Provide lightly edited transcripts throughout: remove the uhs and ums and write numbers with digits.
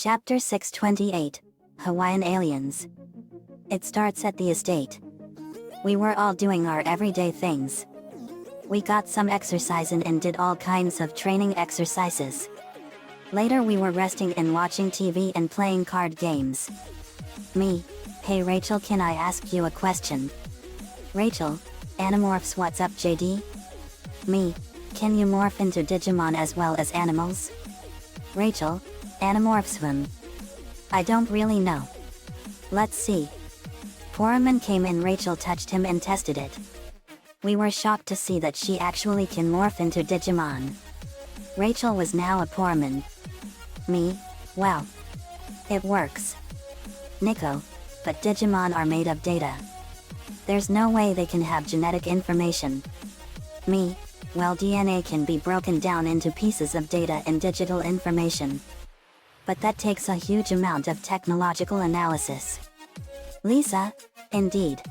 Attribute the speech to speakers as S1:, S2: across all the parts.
S1: Chapter 628, Hawaiian Aliens. It starts at the estate. We were all doing our everyday things. We got some exercise in and did all kinds of training exercises. Later we were resting and watching TV and playing card games. Me, hey Rachel, can I ask you a question? Rachel, Animorphs, what's up JD? Me, can you morph into Digimon as well as animals? Rachel, Animorphs I don't really know. Let's see. Poraman came in, Rachel touched him and tested it. We were shocked to see that she actually can morph into Digimon. Rachel was now a Poraman. Me, wow. It works. Nico, but Digimon are made of data. There's no way they can have genetic information. Me, well, DNA can be broken down into pieces of data and digital information. But that takes a huge amount of technological analysis. Lisa, indeed.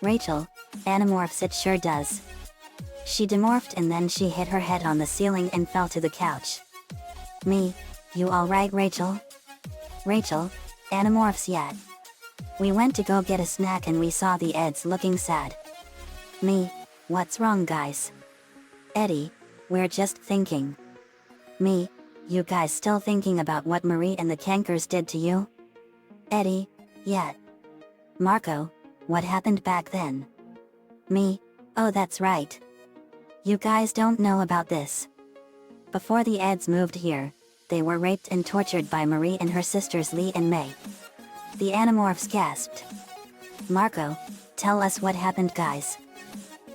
S1: Rachel, Animorphs, it sure does. She demorphed and then she hit her head on the ceiling and fell to the couch. Me, you alright Rachel? Rachel, Animorphs yet. We went to go get a snack and we saw the Eds looking sad. Me, what's wrong guys? Eddie, we're just thinking. Me, you guys still thinking about what Marie and the Cankers did to you? Eddie, yet. Marco, what happened back then? Me, oh that's right. You guys don't know about this. Before the Eds moved here, they were raped and tortured by Marie and her sisters Lee and May. The Animorphs gasped. Marco, tell us what happened guys.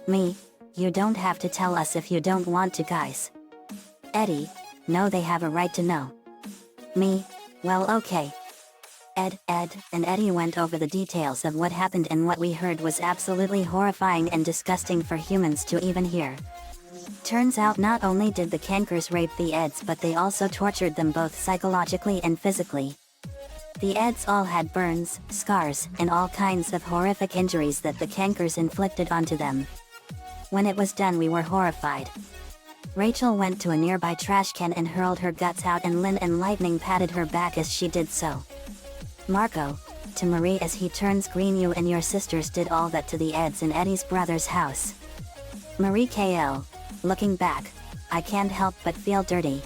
S1: Me, you don't have to tell us if you don't want to guys. Eddie, no, they have a right to know. Me, well okay. Ed, and Eddie went over the details of what happened, and what we heard was absolutely horrifying and disgusting for humans to even hear. Turns out not only did the Cankers rape the Eds, but they also tortured them both psychologically and physically. The Eds all had burns, scars, and all kinds of horrific injuries that the Cankers inflicted onto them. When it was done, we were horrified. Rachel went to a nearby trash can and hurled her guts out, and Lynn and Lightning patted her back as she did so. Marco, to Marie as he turns green, you and your sisters did all that to the Eds in Eddie's brother's house. Marie KL, looking back, I can't help but feel dirty.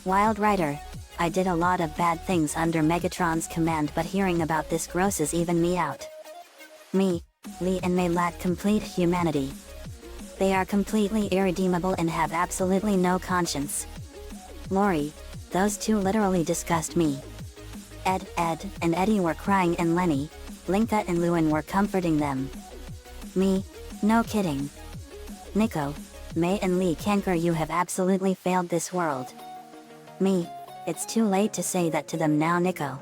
S1: Wild Rider, I did a lot of bad things under Megatron's command, but hearing about this grosses even me out. Me, Lee and May lack complete humanity. They are completely irredeemable and have absolutely no conscience. Lori, those two literally disgust me. Ed, and Eddie were crying, and Lenny, Linka and Lewin were comforting them. Me, no kidding. Nico, May and Lee Canker, you have absolutely failed this world. Me, it's too late to say that to them now Nico.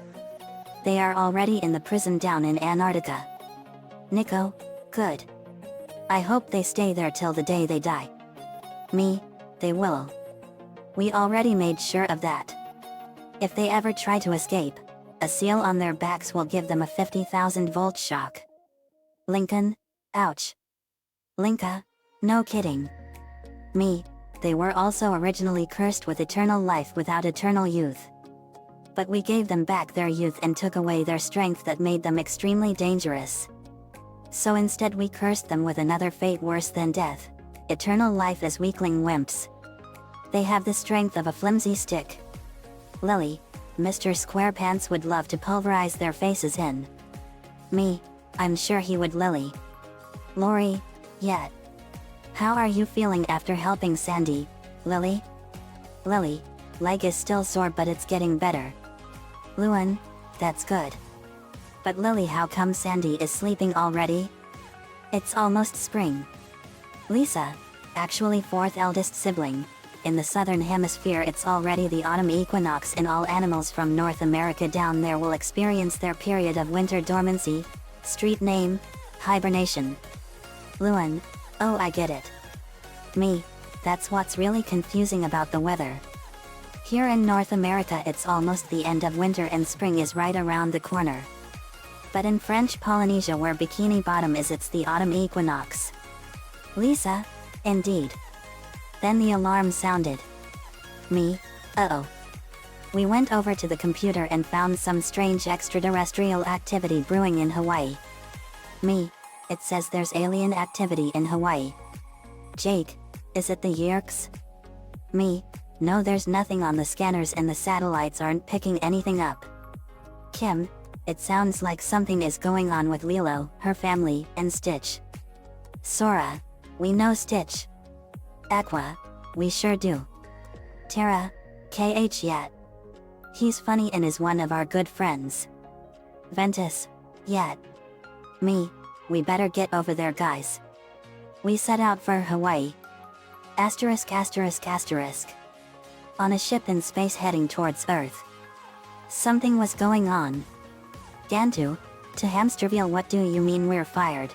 S1: They are already in the prison down in Antarctica. Nico, good. I hope they stay there till the day they die. Me, they will. We already made sure of that. If they ever try to escape, a seal on their backs will give them a 50,000 volt shock. Lincoln, ouch. Linka, no kidding. Me, they were also originally cursed with eternal life without eternal youth. But we gave them back their youth and took away their strength that made them extremely dangerous. So instead we cursed them with another fate worse than death, eternal life as weakling wimps. They have the strength of a flimsy stick. Lily, Mr. Squarepants would love to pulverize their faces in. Me, I'm sure he would. Lily. Lori, yet. How are you feeling after helping Sandy, Lily? Lily, leg is still sore but it's getting better. Lewin, that's good. But Lily, how come Sandy is sleeping already? It's almost spring. Lisa, actually fourth eldest sibling. In the southern hemisphere it's already the autumn equinox, and all animals from North America down there will experience their period of winter dormancy. Street name, hibernation. Lewin, oh I get it. Me, that's what's really confusing about the weather. Here in North America it's almost the end of winter and spring is right around the corner. But in French Polynesia, where Bikini Bottom is, it's the autumn equinox. Lisa, indeed. Then the alarm sounded. Me, uh-oh. We went over to the computer and found some strange extraterrestrial activity brewing in Hawaii. Me, it says there's alien activity in Hawaii. Jake, is it the Yeerks? Me, no, there's nothing on the scanners and the satellites aren't picking anything up. Kim, it sounds like something is going on with Lilo, her family, and Stitch. Sora, we know Stitch. Aqua, we sure do. Tara, KH yet. He's funny and is one of our good friends. Ventus, yet. Me, we better get over there, guys. We set out for Hawaii. Asterisk asterisk asterisk. On a ship in space heading towards Earth. Something was going on. Gantu, to Hamsterville, what do you mean we're fired?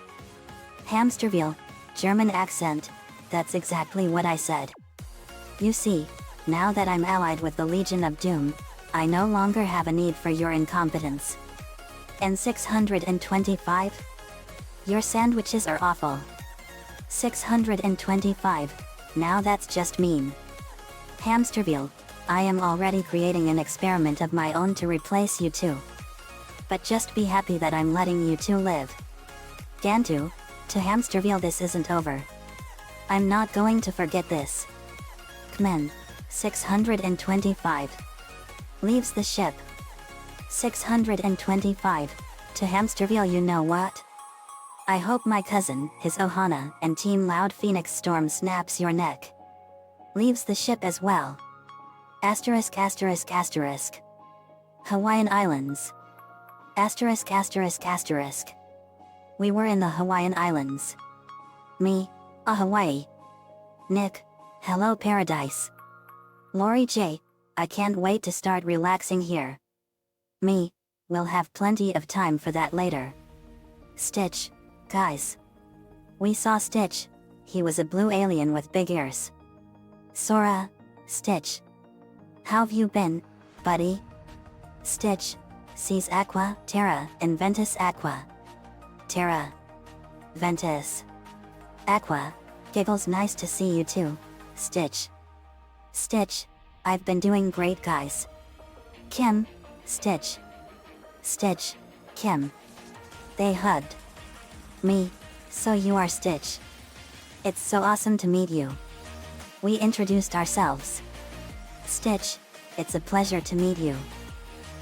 S1: Hamsterville, German accent, that's exactly what I said. You see, now that I'm allied with the Legion of Doom, I no longer have a need for your incompetence. And 625? Your sandwiches are awful. 625, now that's just mean. Hamsterville, I am already creating an experiment of my own to replace you two. But just be happy that I'm letting you two live. Gantu, to Hamsterville, this isn't over. I'm not going to forget this. Kmen, 625. Leaves the ship. 625, to Hamsterville, you know what? I hope my cousin, his Ohana, and Team Loud Phoenix Storm snaps your neck. Leaves the ship as well. Asterisk asterisk asterisk. Hawaiian Islands. Asterisk asterisk asterisk. We were in the Hawaiian Islands. Me, Hawaii. Nick, hello paradise. Lori J, I can't wait to start relaxing here. Me, we'll have plenty of time for that later. Stitch, guys. We saw Stitch, he was a blue alien with big ears. Sora, Stitch. How've you been, buddy? Stitch, sees Aqua, Terra, and Ventus. Aqua. Terra. Ventus. Aqua, giggles, nice to see you too, Stitch. Stitch, I've been doing great, guys. Kim, Stitch. Stitch, Kim. They hugged. Me, so you are Stitch. It's so awesome to meet you. We introduced ourselves. Stitch, it's a pleasure to meet you.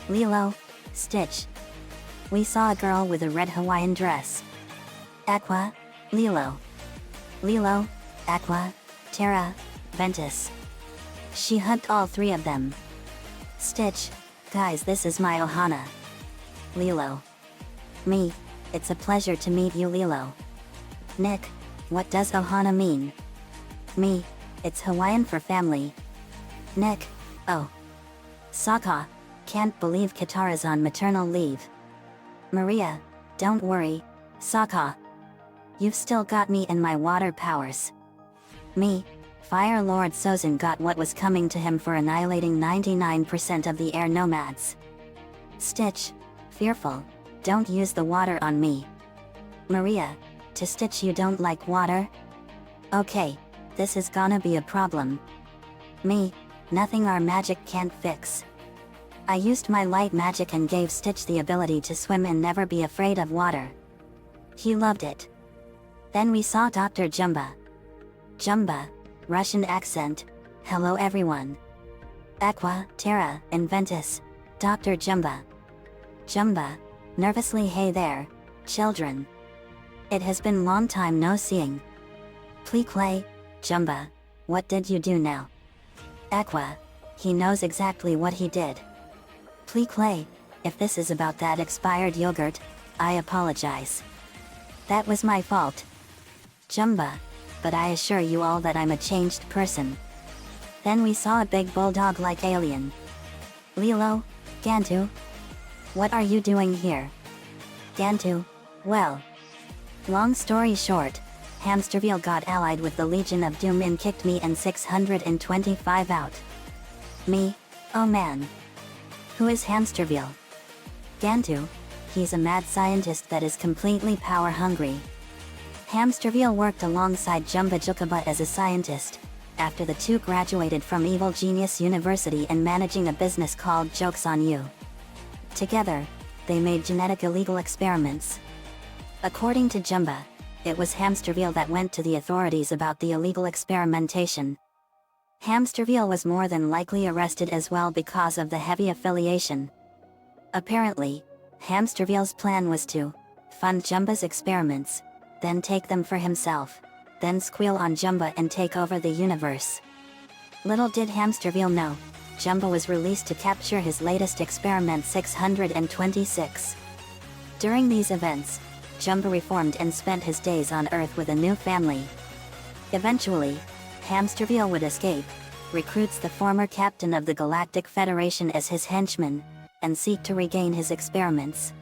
S1: Lilo, Stitch. We saw a girl with a red Hawaiian dress. Aqua, Lilo. Lilo, Aqua, Terra, Ventus. She hugged all three of them. Stitch, guys, this is my Ohana. Lilo. Me, it's a pleasure to meet you, Lilo. Nick, what does Ohana mean? Me, it's Hawaiian for family. Nick, oh. Sokka, can't believe Katara's on maternal leave. Maria, don't worry, Sokka. You've still got me and my water powers. Me, Fire Lord Sozin got what was coming to him for annihilating 99% of the air nomads. Stitch, fearful, don't use the water on me. Maria, to Stitch, you don't like water? Okay, this is gonna be a problem. Me, nothing our magic can't fix. I used my light magic and gave Stitch the ability to swim and never be afraid of water. He loved it. Then we saw Dr. Jumba. Jumba, Russian accent, hello everyone. Aqua, Terra, and Ventus, Dr. Jumba. Jumba, nervously, hey there, children. It has been long time no seeing. Please, Jumba, what did you do now? Aqua, he knows exactly what he did. Please, if this is about that expired yogurt, I apologize. That was my fault. Jumba, but I assure you all that I'm a changed person. Then we saw a big bulldog-like alien. Lilo, Gantu. What are you doing here? Gantu, well. Long story short, Hamsterville got allied with the Legion of Doom and kicked me and 625 out. Me, oh man. Who is Hamsterville? Gantu, he's a mad scientist that is completely power hungry. Hamsterville worked alongside Jumba Jukaba as a scientist, after the two graduated from Evil Genius University and managing a business called Jokes on You. Together, they made genetic illegal experiments. According to Jumba, it was Hamsterville that went to the authorities about the illegal experimentation. Hamsterville was more than likely arrested as well because of the heavy affiliation. Apparently, Hamsterville's plan was to fund Jumba's experiments, then take them for himself, then squeal on Jumba and take over the universe. Little did Hamsterville know, Jumba was released to capture his latest experiment 626. During these events, Jumba reformed and spent his days on Earth with a new family. Eventually, Hamsterville would escape, recruits the former captain of the Galactic Federation as his henchman, and seek to regain his experiments.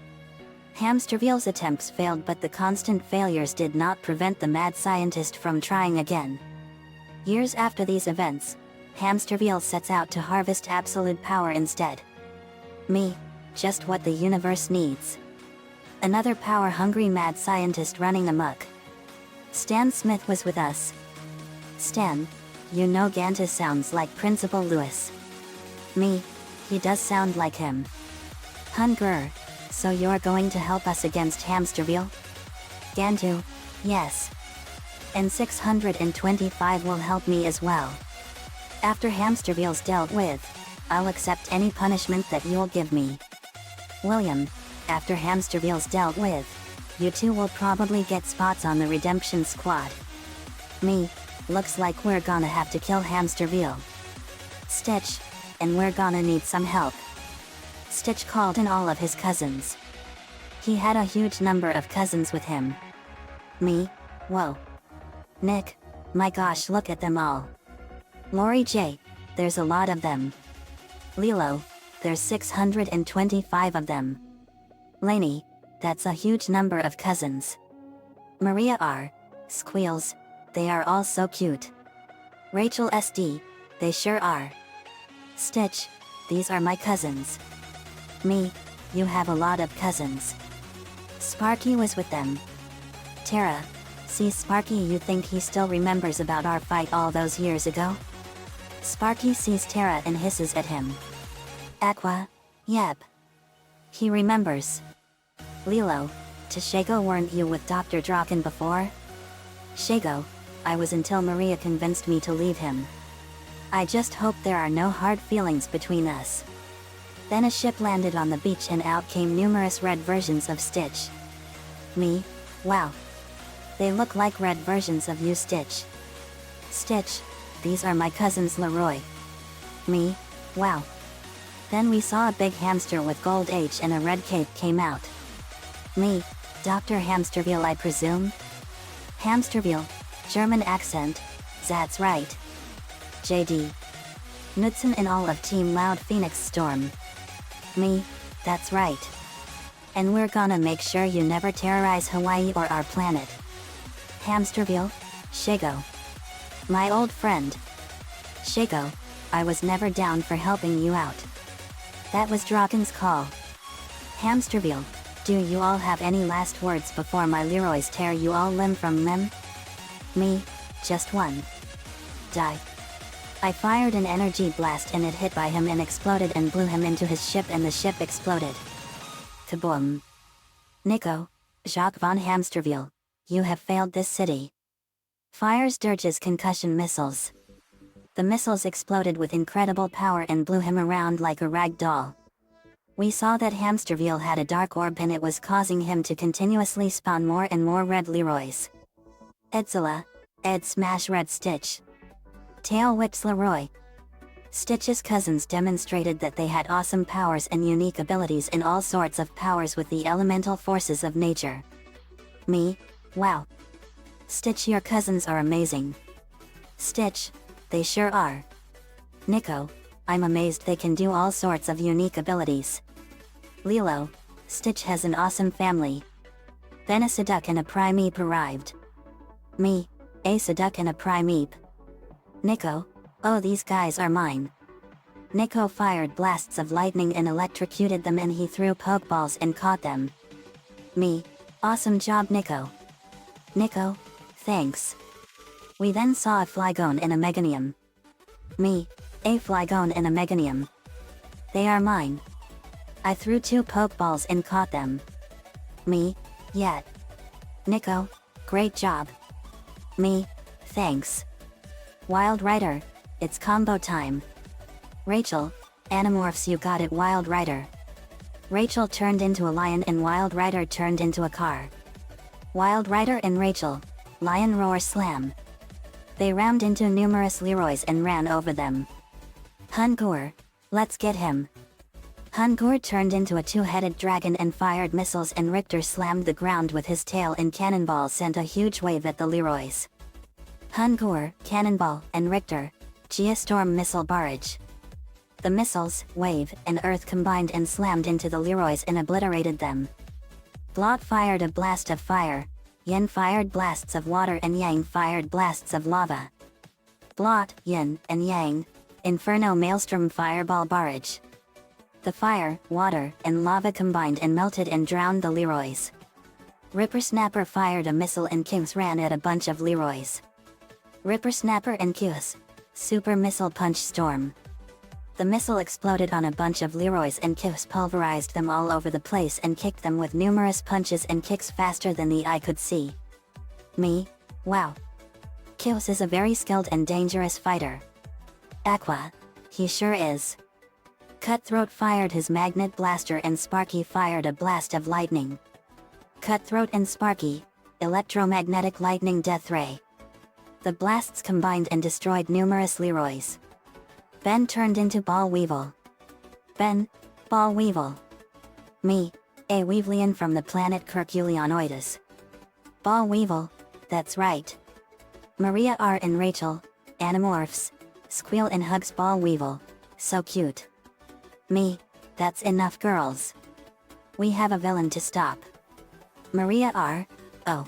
S1: Hamsterville's attempts failed, but the constant failures did not prevent the mad scientist from trying again. Years after these events, Hamsterville sets out to harvest absolute power instead. Me, just what the universe needs. Another power-hungry mad scientist running amok. Stan Smith was with us. Stan, you know Ganta sounds like Principal Lewis. Me, he does sound like him. Hunger, so you're going to help us against Hamsterville? Gantu, yes. And 625 will help me as well. After Hamsterville's dealt with, I'll accept any punishment that you'll give me. William, after Hamsterville's dealt with, you two will probably get spots on the redemption squad. Me, looks like we're gonna have to kill Hamsterville. Stitch, and we're gonna need some help. Stitch called in all of his cousins. He had a huge number of cousins with him. Me, whoa. Nick, my gosh, look at them all. Lori J, there's a lot of them. Lilo, there's 625 of them. Lainey, that's a huge number of cousins. Maria R, squeals, they are all so cute. Rachel SD, they sure are. Stitch, these are my cousins. Me, you have a lot of cousins. Sparky was with them. Tara, see Sparky, you think he still remembers about our fight all those years ago? Sparky sees Tara and hisses at him. Aqua, yep. He remembers. Lilo, to Shago, weren't you with Dr. Draken before? Shago, I was until Maria convinced me to leave him. I just hope there are no hard feelings between us. Then a ship landed on the beach and out came numerous red versions of Stitch. Me, wow. They look like red versions of you, Stitch. Stitch, these are my cousins Leroy. Me, wow. Then we saw a big hamster with gold H and a red cape came out. Me, Dr. Hamsterville, I presume? Hamsterville, German accent, that's right. JD. Knudsen and all of Team Loud Phoenix Storm. Me, that's right. And we're gonna make sure you never terrorize Hawaii or our planet. Hamsterville, Shago. My old friend. Shago, I was never down for helping you out. That was Draken's call. Hamsterville, do you all have any last words before my Leroys tear you all limb from limb? Me, just one. Die. I fired an energy blast and it hit by him and exploded and blew him into his ship and the ship exploded. Kaboom. Nico, Jacques von Hamsterville, you have failed this city. Fires Dirge's concussion missiles. The missiles exploded with incredible power and blew him around like a rag doll. We saw that Hamsterville had a dark orb and it was causing him to continuously spawn more and more red Leroys. Edzilla, Ed smash red Stitch. Tail whips Leroy. Stitch's cousins demonstrated that they had awesome powers and unique abilities in all sorts of powers with the elemental forces of nature. Me, wow. Stitch, your cousins are amazing. Stitch, they sure are. Nico, I'm amazed they can do all sorts of unique abilities. Lilo, Stitch has an awesome family. Then a Seduck and a Primeep arrived. Me, a Seduck and a Primeep. Nico, oh, these guys are mine. Nico fired blasts of lightning and electrocuted them and he threw pokeballs and caught them. Me, awesome job Nico. Nico, thanks. We then saw a flygone in a meganium. Me, a flygone in a meganium. They are mine. I threw 2 pokeballs and caught them. Me, yet. Nico, great job. Me, thanks. Wild Rider, it's combo time. Rachel, Animorphs, you got it. Wild Rider. Rachel turned into a lion and Wild Rider turned into a car. Wild Rider and Rachel, lion roar slam. They rammed into numerous Leroys and ran over them. Hungur, let's get him. Hungur turned into a 2-headed dragon and fired missiles, and Richter slammed the ground with his tail, and Cannonball sent a huge wave at the Leroys. Hungur, Cannonball, and Richter, Geostorm missile barrage. The missiles, wave, and earth combined and slammed into the Leroys and obliterated them. Blot fired a blast of fire, Yin fired blasts of water, and Yang fired blasts of lava. Blot, Yin, and Yang, Inferno Maelstrom fireball barrage. The fire, water, and lava combined and melted and drowned the Leroys. Rippersnapper fired a missile and Kings ran at a bunch of Leroys. Rippersnapper and Qs, Super Missile Punch Storm. The missile exploded on a bunch of Leroys and Qs pulverized them all over the place and kicked them with numerous punches and kicks faster than the eye could see. Me, wow. Qs is a very skilled and dangerous fighter. Aqua, he sure is. Cutthroat fired his magnet blaster and Sparky fired a blast of lightning. Cutthroat and Sparky, electromagnetic lightning death ray. The blasts combined and destroyed numerous Leroys. Ben turned into Ball Weevil. Ben, Ball Weevil. Me, a Weevilian from the planet Herculeonoidus. Ball Weevil, that's right. Maria R. and Rachel, Animorphs, Squeal and hugs Ball Weevil, so cute. Me, that's enough girls. We have a villain to stop. Maria R., oh.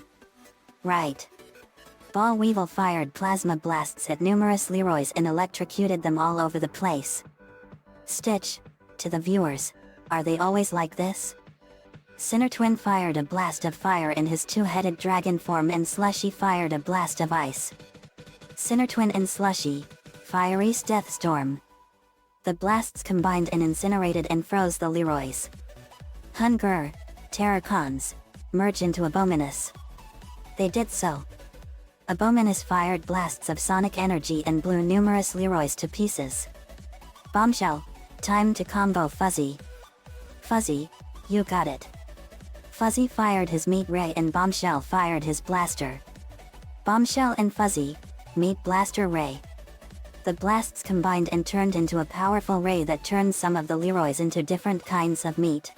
S1: Right. Ball Weevil fired plasma blasts at numerous Leroys and electrocuted them all over the place. Stitch, to the viewers, are they always like this? Sinnertwin fired a blast of fire in his 2-headed dragon form and Slushy fired a blast of ice. Sinnertwin and Slushy, Fiery's Death Storm. The blasts combined and incinerated and froze the Leroys. Hunger, Terrorcons, merge into Abominus. They did so. Abominus fired blasts of sonic energy and blew numerous Leroys to pieces. Bombshell, time to combo Fuzzy. Fuzzy, you got it. Fuzzy fired his meat ray and Bombshell fired his blaster. Bombshell and Fuzzy, meat blaster ray. The blasts combined and turned into a powerful ray that turned some of the Leroys into different kinds of meat.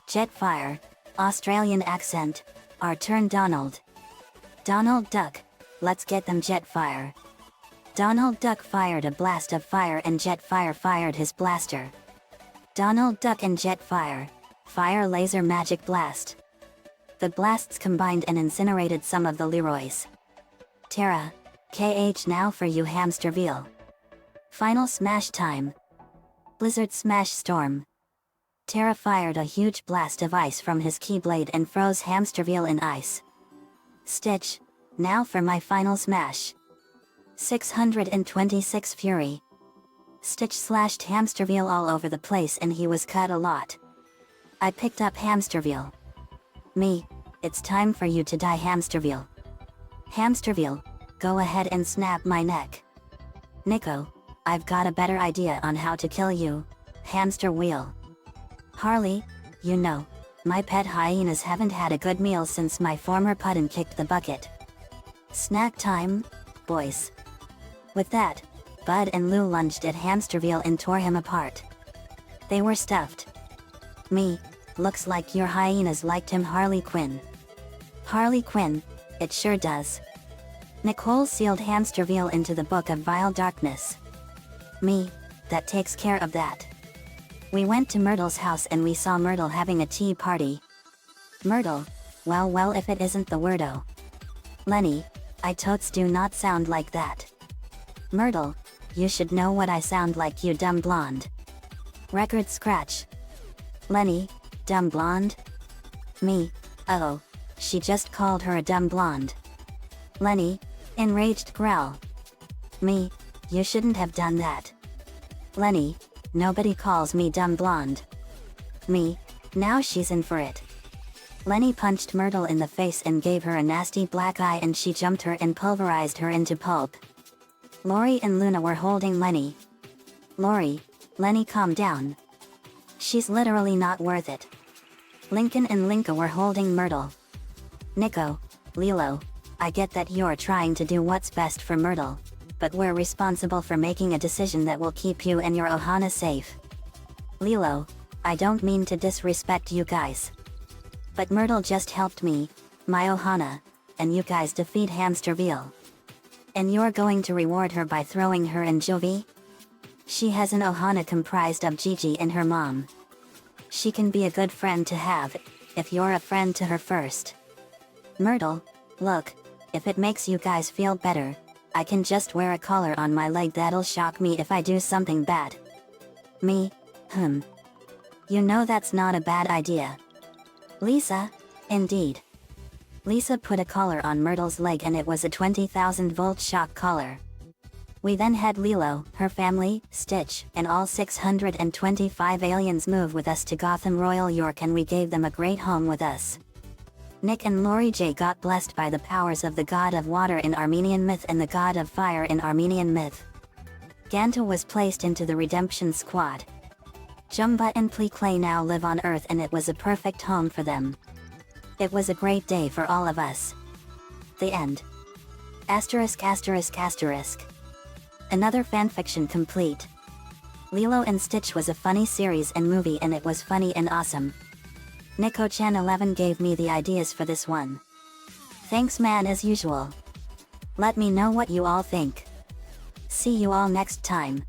S1: Jetfire, Australian accent, our turn Donald. Donald Duck, let's get them Jetfire. Donald Duck fired a blast of fire and Jetfire fired his blaster. Donald Duck and Jetfire, fire laser magic blast. The blasts combined and incinerated some of the Leroys. Terra, KH now for you Hamsterville. Final smash time. Blizzard Smash Storm. Terra fired a huge blast of ice from his Keyblade and froze Hamsterville in ice. Stitch, now for my final smash. 626 Fury. Stitch slashed Hamsterville all over the place and he was cut a lot. I picked up Hamsterville. Me, it's time for you to die Hamsterville. Hamsterville, go ahead and snap my neck. Nico, I've got a better idea on how to kill you, Hamster Wheel. Harley, you know, my pet hyenas haven't had a good meal since my former puddin kicked the bucket. Snack time, boys. With that, Bud and Lou lunged at Hamsterville and tore him apart. They were stuffed. Me, looks like your hyenas liked him Harley Quinn. Harley Quinn, it sure does. Nicole sealed Hamsterville into the Book of Vile Darkness. Me, that takes care of that. We went to Myrtle's house and we saw Myrtle having a tea party. Myrtle, well if it isn't the wordo. Lenny, I totes do not sound like that. Myrtle, you should know what I sound like you dumb blonde. Record scratch. Lenny, dumb blonde? Me, oh, she just called her a dumb blonde. Lenny, Enraged growl. Me, you shouldn't have done that. Lenny, nobody calls me dumb blonde. Me, now she's in for it. Lenny punched Myrtle in the face and gave her a nasty black eye, and she jumped her and pulverized her into pulp. Lori and Luna were holding Lenny. Lori, Lenny, calm down. She's literally not worth it. Lincoln and Linka were holding Myrtle. Nico, Lilo, I get that you're trying to do what's best for Myrtle, but we're responsible for making a decision that will keep you and your Ohana safe. Lilo, I don't mean to disrespect you guys, but Myrtle just helped me, my Ohana, and you guys defeat Hamsterville. And you're going to reward her by throwing her in juvie? She has an Ohana comprised of Gigi and her mom. She can be a good friend to have, if you're a friend to her first. Myrtle, look, if it makes you guys feel better, I can just wear a collar on my leg that'll shock me if I do something bad. Me? You know that's not a bad idea. Lisa, indeed. Lisa put a collar on Myrtle's leg, and it was a 20,000-volt shock collar. We then had Lilo, her family, Stitch, and all 625 aliens move with us to Gotham Royal York, and we gave them a great home with us. Nick and Lori J got blessed by the powers of the god of water in Armenian myth and the god of fire in Armenian myth. Ganta was placed into the redemption squad. Jumba and Pleaklay now live on Earth, and it was a perfect home for them. It was a great day for all of us. The end. Asterisk asterisk asterisk. Another fanfiction complete. Lilo and Stitch was a funny series and movie, and it was funny and awesome. Nico-chan 11 gave me the ideas for this one. Thanks man, as usual. Let me know what you all think. See you all next time.